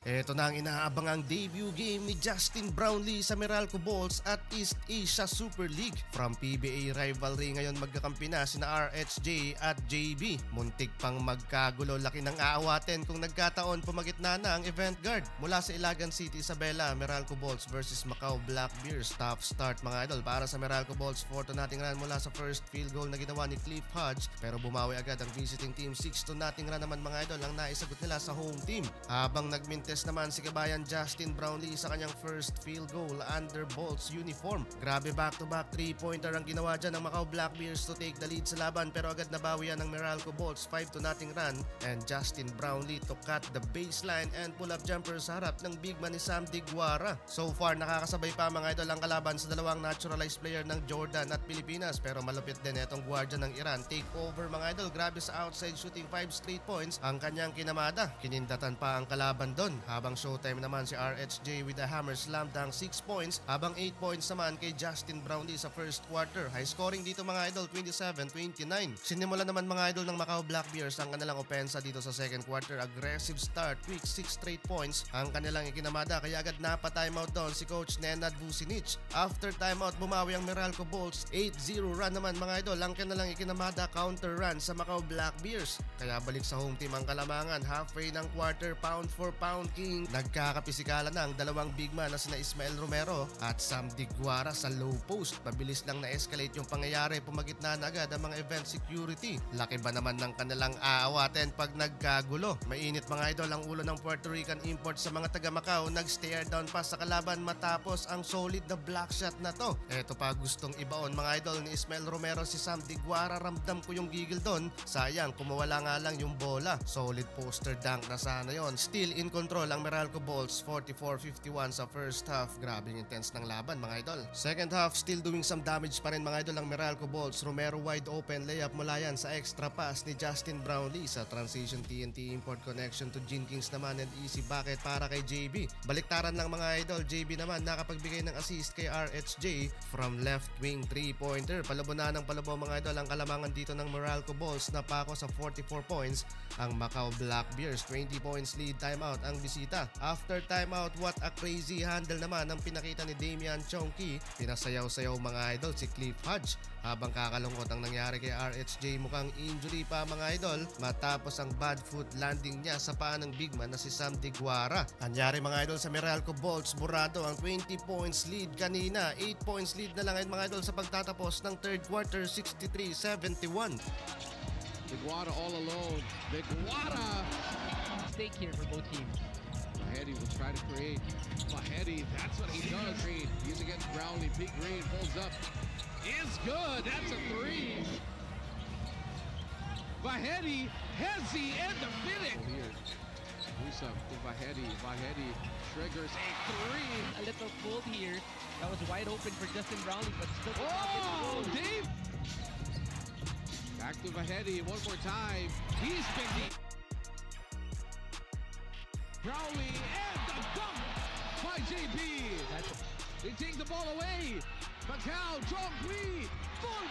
Ito na ang inaabangang debut game ni Justin Brownlee sa Meralco Bolts at East Asia Super League. From PBA rivalry ngayon magkakampi na sina RHJ at JB. Muntik pang magkagulo, laki ng aawatin kung nagkataon pumagitna na ang event guard. Mula sa Ilagan City, Isabela, Meralco Bolts versus Macau Black Bears. Tough start mga idol para sa Meralco Bolts. 4-2 nating run mula sa first field goal na ginawa ni Cliff Hodge, pero bumawi agad ang visiting team. 6-2 nating run naman mga idol ang naisagot nila sa home team. Habang nagmintes naman si kabayan Justin Brownlee sa kanyang first field goal under Bolts uniform. Grabe back-to-back 3-pointer ang ginawa dyan ng Macau Black Bears to take the lead sa laban, pero agad nabawi yan ng Meralco Bolts. 5-2 nating run and Justin Brownlee to cut the baseline and pull-up jumper sa harap ng big man ni Sam Diguara. So far nakakasabay pa mga idol ang kalaban sa dalawang naturalized player ng Jordan at Pilipinas, pero malupit din itong guardian ng Iran. Take over mga idol, grabe sa outside shooting 5 straight points ang kanyang kinamada. Kinindatan pa ang kalaban doon. Habang showtime naman si RHJ with a hammer slam dunk 6 points, habang 8 points naman kay Justin Brownlee sa first quarter. High scoring dito mga idol, 27-29. Sinimula naman mga idol ng Macau Black Bears ang kanilang opensa dito sa second quarter. Aggressive start, quick 6 straight points ang kanilang ikinamada, kaya agad napa-timeout doon si Coach Nenad Vucinic. After timeout, bumawi ang Meralco Bolts. 8-0 run naman mga idol ang kanilang ikinamada, counter run sa Macau Black Bears. Kaya balik sa home team ang kalamangan. Halfway ng quarter, pound for pound king. Nagkakapisikala na ang dalawang big man na sina Ismael Romero at Sam Diguara sa low post. Mabilis lang na-escalate yung pangyayari, pumagitna na agad ang mga event security. Laki ba naman ng kanilang aawatin pag nagkagulo? Mainit mga idol ang ulo ng Puerto Rican import sa mga taga Macau. Nag-stare down pa sa kalaban matapos ang solid na block shot na to. Eto pa gustong ibaon mga idol ni Ismael Romero si Sam Diguara. Ramdam ko yung gigil doon. Sayang, kumawala nga lang yung bola. Solid poster dunk na sana yon. Still in control ang Meralco Bolts, 44-51 sa first half. Grabe yung intense ng laban mga idol. Second half, still doing some damage pa rin mga idol ang Meralco Bolts. Romero wide open layup mula yan sa extra pass ni Justin Brownlee. Sa transition TNT import connection to Jenkins naman and easy bucket para kay JB. Baliktaran lang mga idol, JB naman nakapagbigay ng assist kay RHJ from left wing 3-pointer. Palabo na ng palabo mga idol ang kalamangan dito ng Meralco Bolts. Napako sa 44 points ang Macau Black Bears. 20 points lead, timeout ang bisita. After timeout, what a crazy handle naman ang pinakita ni Damian Chonky. Pinasayaw-sayaw mga idol si Cliff Hodge. Habang kakalungkot ang nangyari kay RHJ, mukhang injury pa mga idol matapos ang bad foot landing niya sa paa ng big man na si Sam Diguara. Anyari mga idol sa Meralco Bolts, burado ang 20 points lead kanina. 8 points lead na lang mga idol sa pagtatapos ng third quarter, 63-71. Diguara all alone. Diguara! Stake here for both teams. Mahedi will try to create. Mahedi, that's what he does. Green, he's against Brownlee. Big Green pulls up. Is good. That's a three. Mahedi, Hezi, and the finish. Oh, here, do something. Mahedi triggers a three. A little cold here. That was wide open for Justin Brownlee, but still. Oh, Dave! Back to Mahedi one more time. He's been Brownlee and the dunk by JB. They take the ball away. Macau, Chong Kui, full